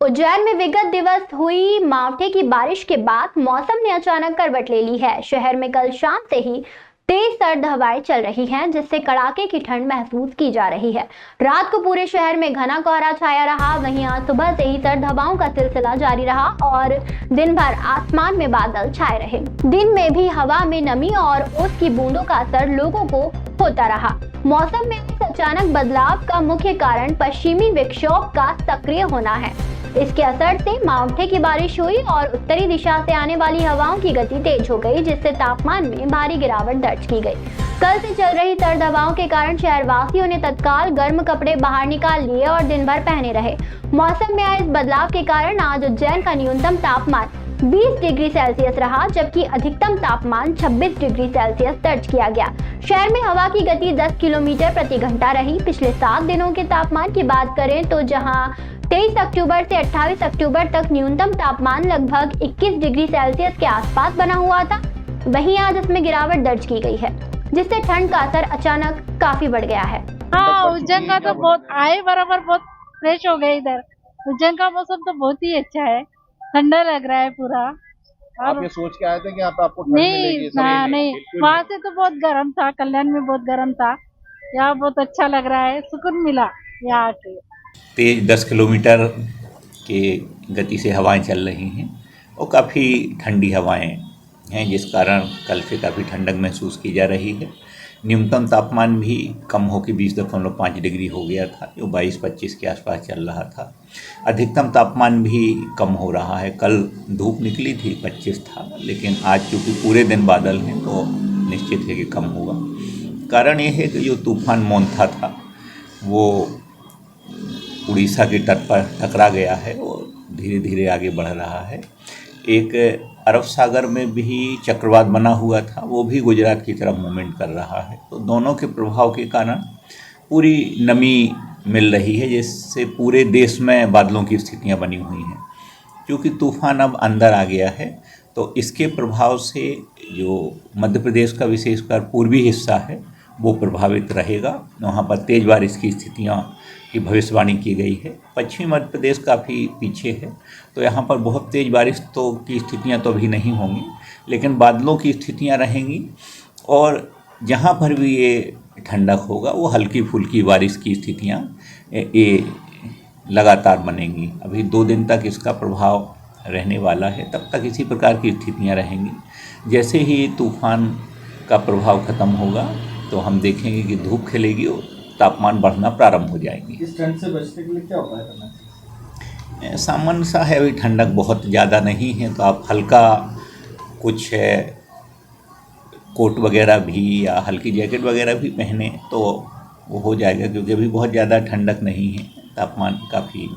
उज्जैन में विगत दिवस हुई मावठे की बारिश के बाद मौसम ने अचानक करवट ले ली है। शहर में कल शाम से ही तेज सर्द हवाएं चल रही हैं, जिससे कड़ाके की ठंड महसूस की जा रही है। रात को पूरे शहर में घना कोहरा छाया रहा। वहीं आज सुबह से ही सर्द हवाओं का सिलसिला जारी रहा और दिन भर आसमान में बादल छाए रहे। दिन में भी हवा में नमी और ओस की बूंदों का असर लोगों को होता रहा। मौसम में इस अचानक बदलाव का मुख्य कारण पश्चिमी विक्षोभ का सक्रिय होना है। इसके असर से मावठे की बारिश हुई और उत्तरी दिशा से आने वाली हवाओं की गति तेज हो गई, जिससे तापमान में भारी गिरावट दर्ज की गई। कल से चल रही सर्द हवाओं के कारण शहरवासियों ने तत्काल गर्म कपड़े बाहर निकाल लिए और दिन भर पहने रहे। मौसम में आए इस बदलाव के कारण आज उज्जैन का न्यूनतम तापमान 20 डिग्री सेल्सियस रहा, जबकि अधिकतम तापमान 26 डिग्री सेल्सियस दर्ज किया गया। शहर में हवा की गति 10 किलोमीटर प्रति घंटा रही। पिछले 7 दिनों के तापमान की बात करें तो जहां 23 अक्टूबर से 28 अक्टूबर तक न्यूनतम तापमान लगभग 21 डिग्री सेल्सियस के आसपास बना हुआ था, वहीं आज इसमें गिरावट दर्ज की गई है, जिससे ठंड का असर अचानक काफी बढ़ गया है। हाँ, उज्जैन का तो बहुत आए बराबर बहुत फ्रेश हो गए। इधर उज्जैन का मौसम तो बहुत ही अच्छा है, ठंडा लग रहा है पूरा। आप ये सोच के आए थे कि यहाँ पे आपको ठंड मिलेगी? नहीं, वहाँ से तो बहुत गर्म था, कल्याण में बहुत गर्म था। यहाँ बहुत अच्छा लग रहा है, सुकून मिला यहाँ के। तेज 10 किलोमीटर के गति से हवाएं चल रही हैं और काफ़ी ठंडी हवाएं हैं, जिस कारण कल से काफ़ी ठंडक महसूस की जा रही है। न्यूनतम तापमान भी कम होकर 20.5 डिग्री हो गया था, जो 22-25 के आसपास चल रहा था। अधिकतम तापमान भी कम हो रहा है। कल धूप निकली थी, 25 था, लेकिन आज चूँकि पूरे दिन बादल हैं तो निश्चित है कि कम होगा। कारण ये है कि जो तूफान मोन्था था वो उड़ीसा के तट पर टकरा गया है और धीरे धीरे आगे बढ़ रहा है। एक अरब सागर में भी चक्रवात बना हुआ था, वो भी गुजरात की तरफ मूवमेंट कर रहा है। तो दोनों के प्रभाव के कारण पूरी नमी मिल रही है, जिससे पूरे देश में बादलों की स्थितियां बनी हुई हैं। क्योंकि तूफान अब अंदर आ गया है तो इसके प्रभाव से जो मध्य प्रदेश का विशेषकर पूर्वी हिस्सा है वो प्रभावित रहेगा। वहाँ पर तेज बारिश की स्थितियाँ की भविष्यवाणी की गई है। पश्चिमी मध्य प्रदेश काफ़ी पीछे है, तो यहाँ पर बहुत तेज़ बारिश की स्थितियाँ तो अभी नहीं होंगी, लेकिन बादलों की स्थितियाँ रहेंगी और जहाँ पर भी ये ठंडक होगा वो हल्की फुल्की बारिश की स्थितियाँ ये लगातार बनेंगी। अभी 2 दिन तक इसका प्रभाव रहने वाला है, तब तक इसी प्रकार की स्थितियाँ रहेंगी। जैसे ही तूफान का प्रभाव ख़त्म होगा तो हम देखेंगे कि धूप खिलेगी और तापमान बढ़ना प्रारंभ हो जाएंगे। इस ठंड से बचने के लिए क्या उपाय करना चाहिए? सामान्य सा है, अभी ठंडक बहुत ज़्यादा नहीं है, तो आप हल्का कुछ कोट वगैरह भी या हल्की जैकेट वगैरह भी पहने तो वो हो जाएगा, क्योंकि अभी बहुत ज़्यादा ठंडक नहीं है, तापमान काफ़ी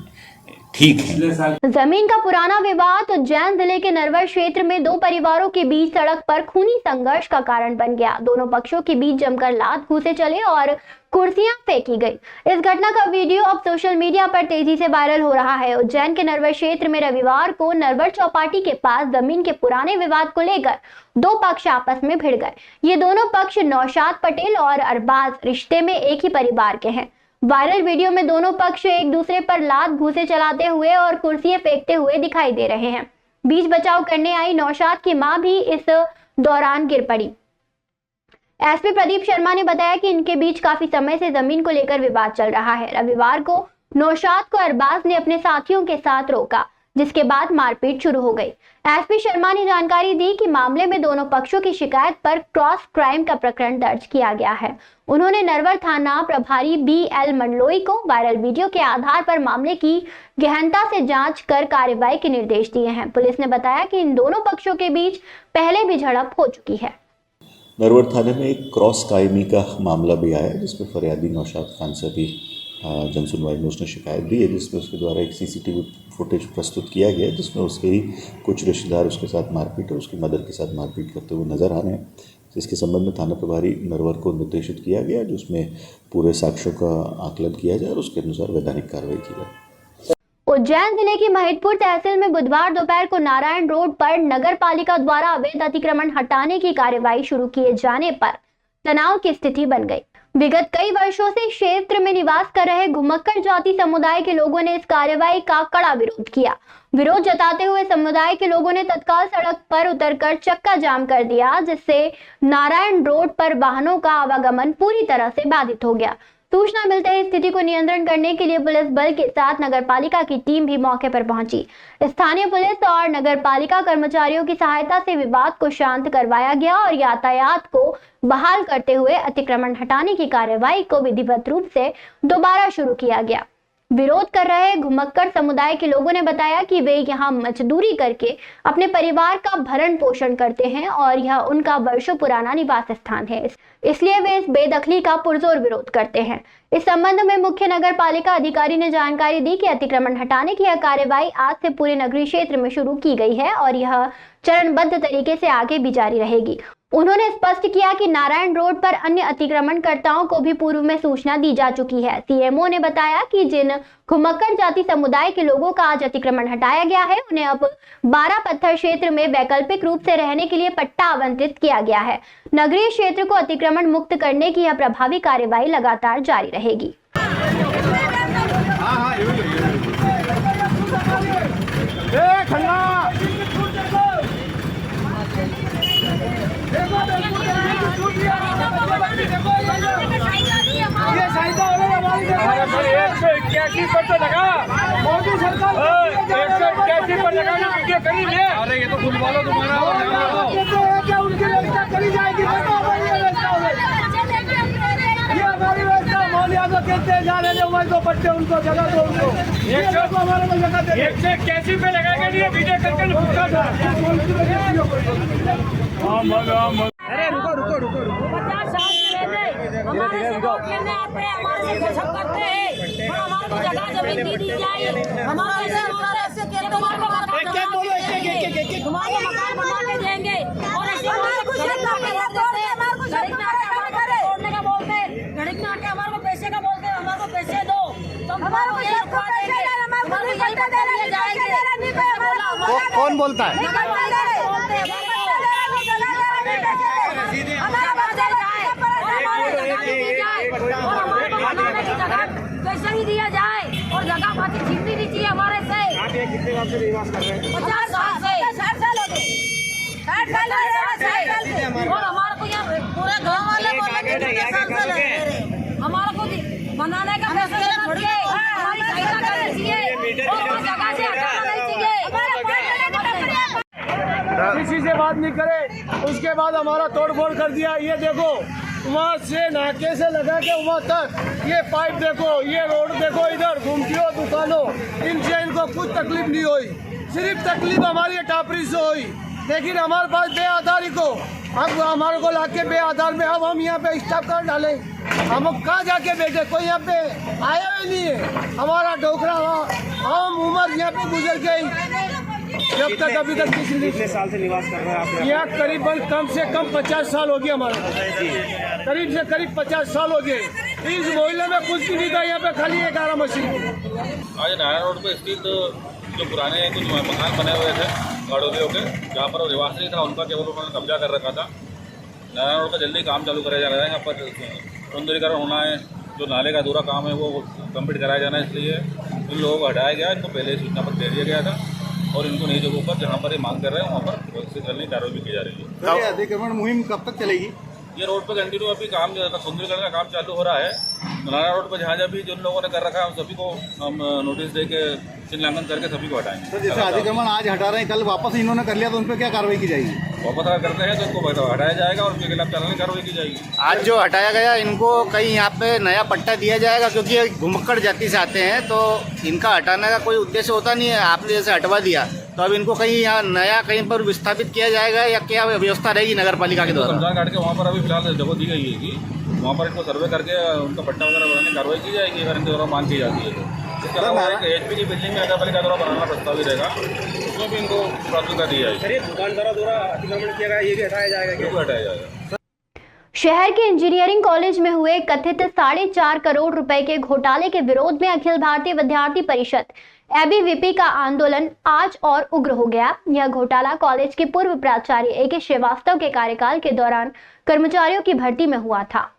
ठीक है। जमीन का पुराना विवाद उज्जैन जिले के नरवर क्षेत्र में 2 परिवारों के बीच सड़क पर खूनी संघर्ष का कारण बन गया। दोनों पक्षों के बीच जमकर लात घूंसे चले और कुर्सियां फेंकी गई। इस घटना का वीडियो अब सोशल मीडिया पर तेजी से वायरल हो रहा है। उज्जैन के नरवर क्षेत्र में रविवार को नरवर चौपाटी के पास जमीन के पुराने विवाद को लेकर 2 पक्ष आपस में भिड़ गए। ये दोनों पक्ष नौशाद पटेल और अरबाज रिश्ते में एक ही परिवार के हैं। वायरल वीडियो में दोनों पक्ष एक दूसरे पर लात घूंसे चलाते हुए और कुर्सियां फेंकते हुए दिखाई दे रहे हैं। बीच बचाव करने आई नौशाद की मां भी इस दौरान गिर पड़ी। एसपी प्रदीप शर्मा ने बताया कि इनके बीच काफी समय से जमीन को लेकर विवाद चल रहा है। रविवार को नौशाद को अरबाज ने अपने साथियों के साथ रोका, जिसके बाद मारपीट शुरू हो गई। एसपी शर्मा ने जानकारी दी कि मामले में दोनों पक्षों की शिकायत पर क्रॉस क्राइम का प्रकरण दर्ज किया गया है। उन्होंने नरवर थाना प्रभारी BL मंडलोई को वायरल वीडियो के आधार पर मामले की गहनता से जांच कर कार्रवाई के निर्देश दिए हैं। पुलिस ने बताया कि इन दोनों पक्षों के बीच पहले भी झड़प हो चुकी है। नरवर थाने में एक क्रॉस कायमी का मामला भी आया है, जिसमें फरियादी नौशाद खान से भी जनसुनवाई में उसने शिकायत दी है, जिसमें उसके द्वारा एक CCTV फुटेज प्रस्तुत किया गया है, जिसमें उसके ही कुछ रिश्तेदार उसके साथ मारपीट और उसकी मदर के साथ मारपीट करते हुए नजर आ रहे हैं। इसके संबंध में थाना प्रभारी नरवर को निर्देशित किया गया, जिसमें पूरे साक्ष्यों का आकलन किया जाए और उसके अनुसार वैधानिक कार्रवाई की जाए। उज्जैन जिले की महिदपुर तहसील में बुधवार दोपहर को नारायण रोड पर नगर पालिका द्वारा अवैध अतिक्रमण हटाने की कार्यवाही शुरू किए जाने पर तनाव की स्थिति बन गई। विगत कई वर्षों से क्षेत्र में निवास कर रहे घुमक्कड़ जाति समुदाय के लोगों ने इस कार्रवाई का कड़ा विरोध किया। विरोध जताते हुए समुदाय के लोगों ने तत्काल सड़क पर उतरकर चक्का जाम कर दिया, जिससे नारायण रोड पर वाहनों का आवागमन पूरी तरह से बाधित हो गया। सूचना मिलते ही स्थिति को नियंत्रण करने के लिए पुलिस बल के साथ नगरपालिका की टीम भी मौके पर पहुंची। स्थानीय पुलिस और नगरपालिका कर्मचारियों की सहायता से विवाद को शांत करवाया गया और यातायात को बहाल करते हुए अतिक्रमण हटाने की कार्यवाही को विधिवत रूप से दोबारा शुरू किया गया। विरोध कर रहे घुमक्कड़ समुदाय के लोगों ने बताया कि वे यहाँ मजदूरी करके अपने परिवार का भरण पोषण करते हैं और यह उनका वर्षों पुराना निवास स्थान है, इसलिए वे इस बेदखली का पुरजोर विरोध करते हैं। इस संबंध में मुख्य नगर पालिका अधिकारी ने जानकारी दी कि अतिक्रमण हटाने की यह कार्यवाही आज से पूरे नगरीय क्षेत्र में शुरू की गई है और यह चरणबद्ध तरीके से आगे भी जारी रहेगी। उन्होंने स्पष्ट किया कि नारायण रोड पर अन्य अतिक्रमणकर्ताओं को भी पूर्व में सूचना दी जा चुकी है। सीएमओ ने बताया कि जिन घुमक्कड़ जाति समुदाय के लोगों का आज अतिक्रमण हटाया गया है, उन्हें अब 12 पत्थर क्षेत्र में वैकल्पिक रूप से रहने के लिए पट्टा आवंटित किया गया है। नगरीय क्षेत्र को अतिक्रमण मुक्त करने की यह प्रभावी कार्यवाही लगातार जारी रहेगी। मोदी सरकार 181 पर लगा अरे ये तो खुद वालों तुम्हारा क्या उनकी व्यवस्था करी जाएगी। ये हमारी व्यवस्था मोहन यादव कहते हैं जा रहे उम्र को पट्टे उनको जगह दो, उनको हमारे को जगह दे 181 पे लगाएंगे नहीं बीजे करके पूछा था। अरे रुको 50 साल हमारे से वोट लेने आते हैं, हमारे से गजब करते हैं और हमारे को जगह जमीन दी जाए। हमारे से हमारे मकान बना के देंगे और ऐसे तोड़ने का बोलते हैं, घड़िक नाटे हमारे को पैसे का बोलते हैं, हमारे को पैसे दो तो हमारे को ये खा देंगे। कौन बोलता है? पैसा ही दिया जाए और जगह बाकी छीननी नहीं चाहिए हमारे से। आप ये कितने साल से निवास कर रहे हैं? 50 साल से 60 साल हो गए, 60 साल और हमारे को यहाँ पूरे गाँव वाले हमारे को बनाने का फैसला छोड़िए, हमारी सहायता करनी चाहिए और जगह से हटाना नहीं चाहिए। किसी से बात नहीं करे, उसके बाद हमारा तोड़ फोड़ कर दिया। ये देखो वहाँ से नाके से लगा के वहाँ तक ये पाइप देखो, ये रोड देखो, इधर घूमतियों दुकानों, इनसे इनको कुछ तकलीफ नहीं हुई, सिर्फ तकलीफ हमारी टापरी से हुई। लेकिन हमारे पास बेआधारी को अब हमारे को लाके बेआधार में अब हम यहाँ पे स्टाफ कर डालें, हम कहाँ जाके बैठे, कोई यहाँ पे आया ही नहीं है। हमारा डोकरा हम उम्र यहाँ पे गुजर गई, जब तक अभी तक कितने साल से निवास कर रहे हैं आप? यहाँ करीबन कम से कम 50 साल हो गए हमारे, करीब से करीब 50 साल हो गए। इस मोहल्ले में कुछ भी नहीं था, यहाँ पे खाली 11 मशीन। आज नारायण रोड पे स्थित जो पुराने कुछ मकान बने हुए थे गाड़ों के, जहाँ पर निवासी था उनका केवल उन्होंने कब्जा कर रखा था। नारायण रोड का जल्दी काम चालू कराया जा रहा है, यहाँ पर सौंदर्यीकरण होना है, जो नाले का अधूरा काम है वो कंप्लीट कराया जाना है, इसलिए इन लोगों को हटाया गया। इनको पहले सूचना पत्र दे दिया गया था और इनको नई जगहों पर जहाँ पर ये मांग कर रहे हैं वहाँ पर व्यवस्थित करने की कार्रवाई की जा रही है। अतिक्रमण मुहिम कब तक चलेगी? ये रोड पर कंटिन्यू अभी काम सुंदरीकरण का काम चालू हो रहा है। नारायण रोड पर जहाँ भी जिन लोगों ने कर रखा है सभी को हम नोटिस दे के चिन्हांकन करके सभी को हटाएंगे। तो जैसे अतिक्रमण आज हटा रहे हैं, कल वापस इन्होंने कर लिया तो उन पर क्या कार्रवाई की जाएगी? वापस अगर करते हैं तो इनको हटाया जाएगा और उनके खिलाफ चालानी कार्रवाई की जाएगी। आज जो हटाया गया इनको कहीं यहाँ पे नया पट्टा दिया जाएगा, क्योंकि ये घुमक्कड़ जाति से आते हैं तो इनका हटाने का कोई उद्देश्य होता नहीं है। आपने जैसे हटवा दिया तो अब इनको कहीं यहाँ नया कहीं पर विस्थापित किया जाएगा या क्या व्यवस्था रहेगी नगर पालिका के द्वारा? शमशान घाट के वहाँ पर अभी फिलहाल जगह दी गई है कि वहाँ पर इनको सर्वे करके उनका पट्टा वगैरह बनाने की कार्रवाई की जाएगी अगर इनके द्वारा मांग की जाती है तो। इसके अलावा एक HP की बिल्डिंग में नगर पालिका द्वारा बनाना प्रस्तावित रहेगा, उसमें भी इनको प्राथमिकता दी जाएगी। दुकानदारों द्वारा अतिक्रमण किया गया, ये भी हटाया जाएगा? बिल्कुल हटाया जाएगा। शहर के इंजीनियरिंग कॉलेज में हुए कथित 4.5 करोड़ रुपए के घोटाले के विरोध में अखिल भारतीय विद्यार्थी परिषद ABVP का आंदोलन आज और उग्र हो गया। यह घोटाला कॉलेज के पूर्व प्राचार्य AK श्रीवास्तव के कार्यकाल के दौरान कर्मचारियों की भर्ती में हुआ था।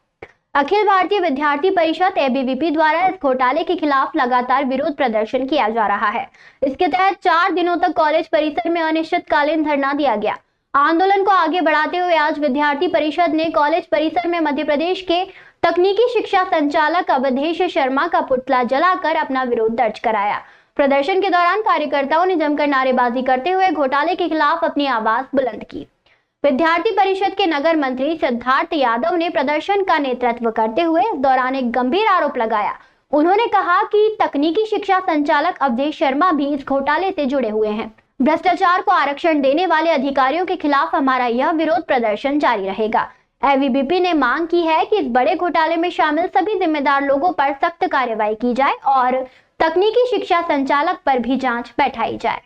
अखिल भारतीय विद्यार्थी परिषद एबीवीपी द्वारा इस घोटाले के खिलाफ लगातार विरोध प्रदर्शन किया जा रहा है। इसके तहत 4 दिनों तक कॉलेज परिसर में अनिश्चितकालीन धरना दिया गया। आंदोलन को आगे बढ़ाते हुए आज विद्यार्थी परिषद ने कॉलेज परिसर में मध्य प्रदेश के तकनीकी शिक्षा संचालक अवधेश शर्मा का पुतला जलाकर अपना विरोध दर्ज कराया। प्रदर्शन के दौरान कार्यकर्ताओं ने जमकर नारेबाजी करते हुए घोटाले के खिलाफ अपनी आवाज बुलंद की। विद्यार्थी परिषद के नगर मंत्री सिद्धार्थ यादव ने प्रदर्शन का नेतृत्व करते हुए इस दौरान एक गंभीर आरोप लगाया। उन्होंने कहा कि तकनीकी शिक्षा संचालक अवधेश शर्मा भी इस घोटाले से जुड़े हुए हैं। भ्रष्टाचार को आरक्षण देने वाले अधिकारियों के खिलाफ हमारा यह विरोध प्रदर्शन जारी रहेगा। एबीवीपी ने मांग की है कि इस बड़े घोटाले में शामिल सभी जिम्मेदार लोगों पर सख्त कार्रवाई की जाए और तकनीकी शिक्षा संचालक पर भी जांच बैठाई जाए।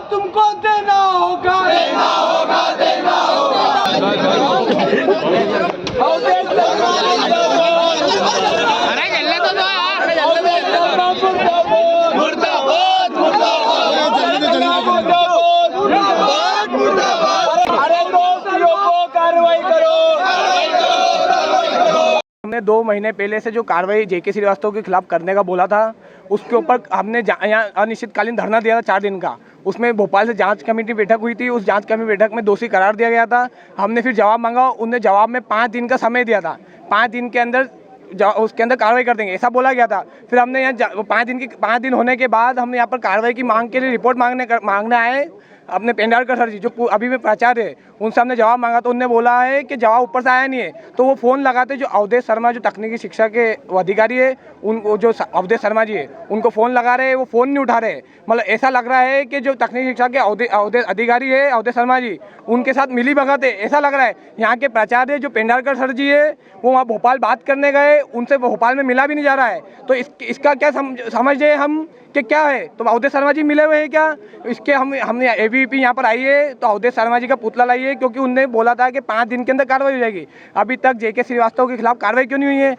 तुमको देना होगा, देना होगा, देना हमने 2 महीने पहले से जो कार्रवाई जेके श्रीवास्तव के खिलाफ करने का बोला था, उसके ऊपर हमने यहाँ अनिश्चितकालीन धरना दिया था 4 दिन का। उसमें भोपाल से जांच कमेटी बैठक हुई थी। उस जांच कमेटी बैठक में दोषी करार दिया गया था। हमने फिर जवाब मांगा, उनने जवाब में 5 दिन का समय दिया था। 5 दिन के अंदर उसके अंदर कार्रवाई कर देंगे, ऐसा बोला गया था। फिर हमने यहाँ 5 दिन होने के बाद हमने यहाँ पर कार्रवाई की मांग के लिए रिपोर्ट मांगने आए। अपने पेंडारकर सर जी जो अभी भी प्राचार्य है, उनसे हमने जवाब मांगा तो उनने बोला है कि जवाब ऊपर से आया नहीं है। तो वो फ़ोन लगाते जो अवधेश शर्मा जो तकनीकी शिक्षा के अधिकारी है, जो अवधेश शर्मा जी है, उनको फ़ोन लगा रहे हैं, वो फ़ोन नहीं उठा रहे। मतलब ऐसा लग रहा है कि जो तकनीकी शिक्षा के अवधेश अधिकारी है अवधेश शर्मा जी, उनके साथ मिली भगत है, ऐसा लग रहा है। यहाँ के प्राचार्य जो पेंडारकर सर जी है, वो वहाँ भोपाल बात करने गए, उनसे भोपाल में मिला भी नहीं जा रहा है। तो इसका क्या समझ रहे हम कि क्या है? तो अवधेश शर्मा जी मिले हुए हैं क्या? इसके हमने एबीवीपी यहाँ पर आई है तो अवधेश शर्मा जी का पुतला लाइए, क्योंकि उनने बोला था कि 5 दिन के अंदर कार्रवाई हो जाएगी। अभी तक जेके श्रीवास्तव के खिलाफ कार्रवाई क्यों नहीं हुई है?